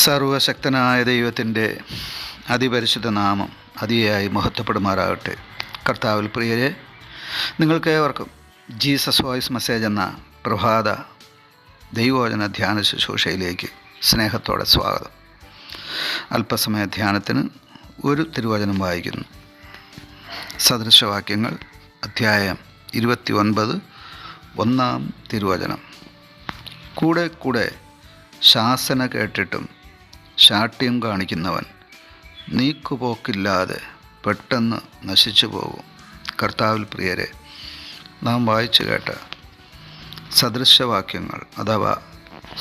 സർവശക്തനായ ദൈവത്തിൻ്റെ അതിപരിശുദ്ധ നാമം അതിയായി മഹത്വപ്പെടുമാറാകട്ടെ. കർത്താവിൽ പ്രിയരെ, നിങ്ങൾക്കേവർക്കും ജീസസ് വോയിസ് മെസ്സേജ് എന്ന പ്രഭാത ദൈവവചന ധ്യാന ശുശ്രൂഷയിലേക്ക് സ്നേഹത്തോടെ സ്വാഗതം. അല്പസമയ ധ്യാനത്തിന് ഒരു തിരുവചനം വായിക്കുന്നു. സദൃശവാക്യങ്ങൾ അധ്യായം 29 1-ാം തിരുവചനം. കൂടെ കൂടെ ശാസന കേട്ടിട്ടും ശാഠ്യം കാണിക്കുന്നവൻ നീക്കുപോക്കില്ലാതെ പെട്ടെന്ന് നശിച്ചു പോകും. കർത്താവിൽ പ്രിയരെ, നാം വായിച്ചു കേട്ട സദൃശവാക്യങ്ങൾ അഥവാ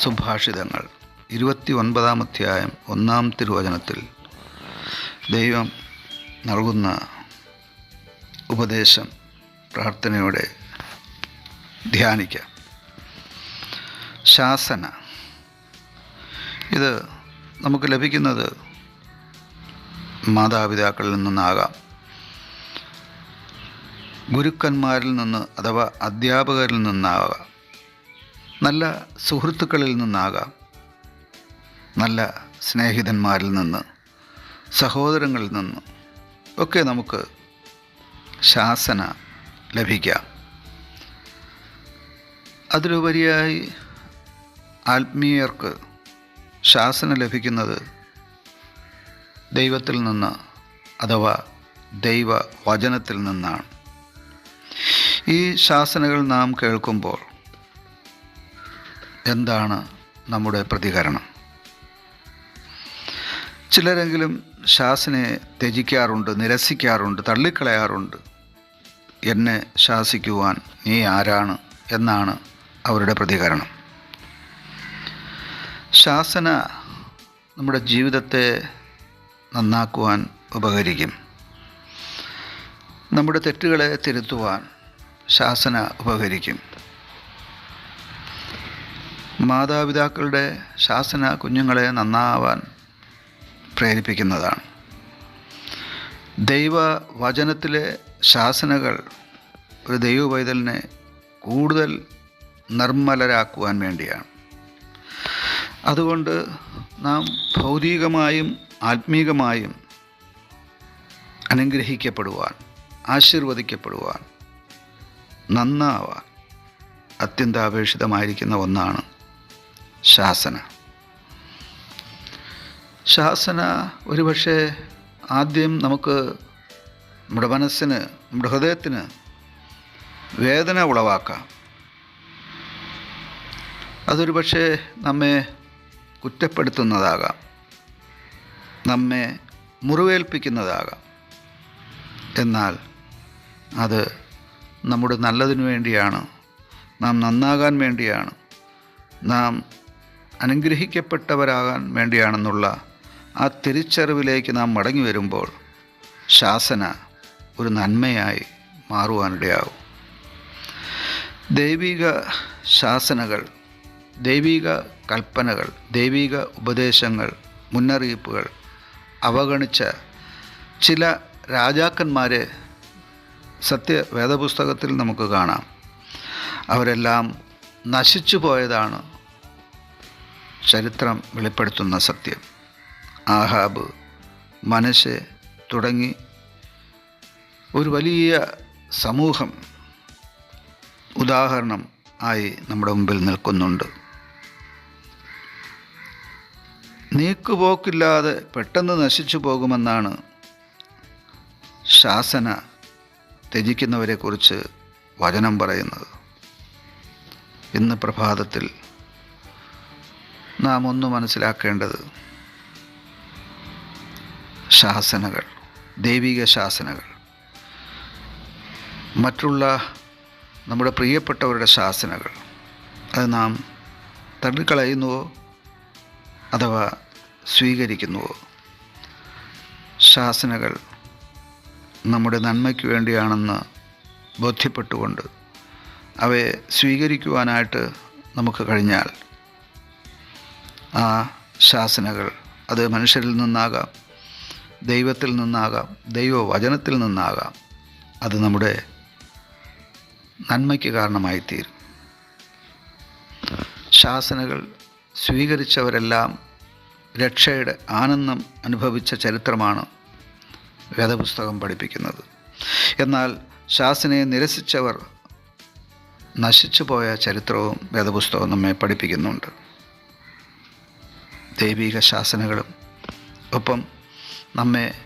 സുഭാഷിതങ്ങൾ 29-ാം അധ്യായം 1-ാം തിരുവചനത്തിൽ ദൈവം നൽകുന്ന ഉപദേശം പ്രാർത്ഥനയോടെ ധ്യാനിക്കാം. ശാസന, ഇത് നമുക്ക് ലഭിക്കുന്നത് മാതാപിതാക്കളിൽ നിന്നാകാം, ഗുരുക്കന്മാരിൽ നിന്ന് അഥവാ അധ്യാപകരിൽ നിന്നാകാം, നല്ല സുഹൃത്തുക്കളിൽ നിന്നാകാം, നല്ല സ്നേഹിതന്മാരിൽ നിന്ന്, സഹോദരങ്ങളിൽ നിന്ന് ഒക്കെ നമുക്ക് ശാസന ലഭിക്കാം. അതിലുപരിയായി ആത്മീയർക്ക് ശാസന ലഭിക്കുന്നത് ദൈവത്തിൽ നിന്ന് അഥവാ ദൈവവചനത്തിൽ നിന്നാണ്. ഈ ശാസനകൾ നാം കേൾക്കുമ്പോൾ എന്താണ് നമ്മുടെ പ്രതികരണം? ചിലരെങ്കിലും ശാസനയെ ത്യജിക്കാറുണ്ട്, നിരസിക്കാറുണ്ട്, തള്ളിക്കളയാറുണ്ട്. എന്നെ ശാസിക്കുവാൻ നീ ആരാണ് എന്നാണ് അവരുടെ പ്രതികരണം. ശാസന നമ്മുടെ ജീവിതത്തെ നന്നാക്കുവാൻ ഉപകരിക്കും. നമ്മുടെ തെറ്റുകളെ തിരുത്തുവാൻ ശാസന ഉപകരിക്കും. മാതാപിതാക്കളുടെ ശാസന കുഞ്ഞുങ്ങളെ നന്നാവാൻ പ്രേരിപ്പിക്കുന്നതാണ്. ദൈവവചനത്തിലെ ശാസനകൾ ഒരു ദൈവപൈതലിനെ കൂടുതൽ നിർമ്മലരാക്കുവാൻ വേണ്ടിയാണ്. അതുകൊണ്ട് നാം ഭൗതികമായും ആത്മീകമായും അനുഗ്രഹിക്കപ്പെടുവാൻ, ആശീർവദിക്കപ്പെടുവാൻ, നന്നാവാൻ അത്യന്താപേക്ഷിതമായിരിക്കുന്ന ഒന്നാണ് ശാസന. ശാസന ഒരുപക്ഷെ ആദ്യം നമുക്ക് നമ്മുടെ മനസ്സിന്, നമ്മുടെ ഹൃദയത്തിന് വേദന ഉളവാക്കാം. അതൊരു പക്ഷേ നമ്മെ കുറ്റപ്പെടുത്തുന്നതാകാം, നമ്മെ മുറിവേൽപ്പിക്കുന്നതാകാം. എന്നാൽ അത് നമ്മുടെ നല്ലതിനു വേണ്ടിയാണ്, നാം നന്നാകാൻ വേണ്ടിയാണ്, നാം അനുഗ്രഹിക്കപ്പെട്ടവരാകാൻ വേണ്ടിയാണെന്നുള്ള ആ തിരിച്ചറിവിലേക്ക് നാം മടങ്ങി വരുമ്പോൾ ശാസന ഒരു നന്മയായി മാറുവാനിടയാകും. ദൈവിക ശാസനകൾ, ദൈവിക കൽപ്പനകൾ, ദൈവിക ഉപദേശങ്ങൾ, മുന്നറിയിപ്പുകൾ അവഗണിച്ച ചില രാജാക്കന്മാരെ സത്യവേദപുസ്തകത്തിൽ നമുക്ക് കാണാം. അവരെല്ലാം നശിച്ചു പോയതാണ് ചരിത്രം വെളിപ്പെടുത്തുന്ന സത്യം. ആഹാബ്, മനശ്ശെ തുടങ്ങി ഒരു വലിയ സമൂഹം ഉദാഹരണം ആയി നമ്മുടെ മുമ്പിൽ നിൽക്കുന്നുണ്ട്. നീക്കുപോക്കില്ലാതെ പെട്ടെന്ന് നശിച്ചു പോകുമെന്നാണ് ശാസന ത്യജിക്കുന്നവരെക്കുറിച്ച് വചനം പറയുന്നത്. ഇന്ന് പ്രഭാതത്തിൽ നാം ഒന്ന് മനസ്സിലാക്കേണ്ടത്, ശാസനകൾ, ദൈവിക ശാസനകൾ, മറ്റുള്ള നമ്മുടെ പ്രിയപ്പെട്ടവരുടെ ശാസനകൾ, അത് നാം തള്ളിക്കളയുന്നുവോ അഥവാ സ്വീകരിക്കുന്നുവോ? ശാസനകൾ നമ്മുടെ നന്മയ്ക്ക് വേണ്ടിയാണെന്ന് ബോധ്യപ്പെട്ടുകൊണ്ട് അവയെ സ്വീകരിക്കുവാനായിട്ട് നമുക്ക് കഴിഞ്ഞാൽ, ആ ശാസനകൾ അത് മനുഷ്യരിൽ നിന്നാകാം, ദൈവത്തിൽ നിന്നാകാം, ദൈവവചനത്തിൽ നിന്നാകാം, അത് നമ്മുടെ നന്മയ്ക്ക് കാരണമായിത്തീരും. ശാസനകൾ സ്വീകരിച്ചവരെല്ലാം രക്ഷയുടെ ആനന്ദം അനുഭവിച്ച ചരിത്രമാണ് വേദപുസ്തകം പഠിപ്പിക്കുന്നത്. എന്നാൽ ശാസനയെ നിരസിച്ചവർ നശിച്ചുപോയ ചരിത്രവും വേദപുസ്തകം നമ്മെ പഠിപ്പിക്കുന്നുണ്ട്. ദൈവിക ശാസനകളും ഒപ്പം നമ്മെ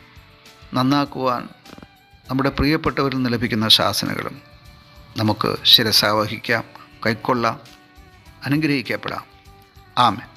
നന്നാക്കുവാൻ നമ്മുടെ പ്രിയപ്പെട്ടവരിൽ നിന്ന് ലഭിക്കുന്ന ശാസനകളും നമുക്ക് ശിരസാവഹിക്കാം, കൈക്കൊള്ളാം, അനുഗ്രഹിക്കപ്പെടാം. ആമേൻ.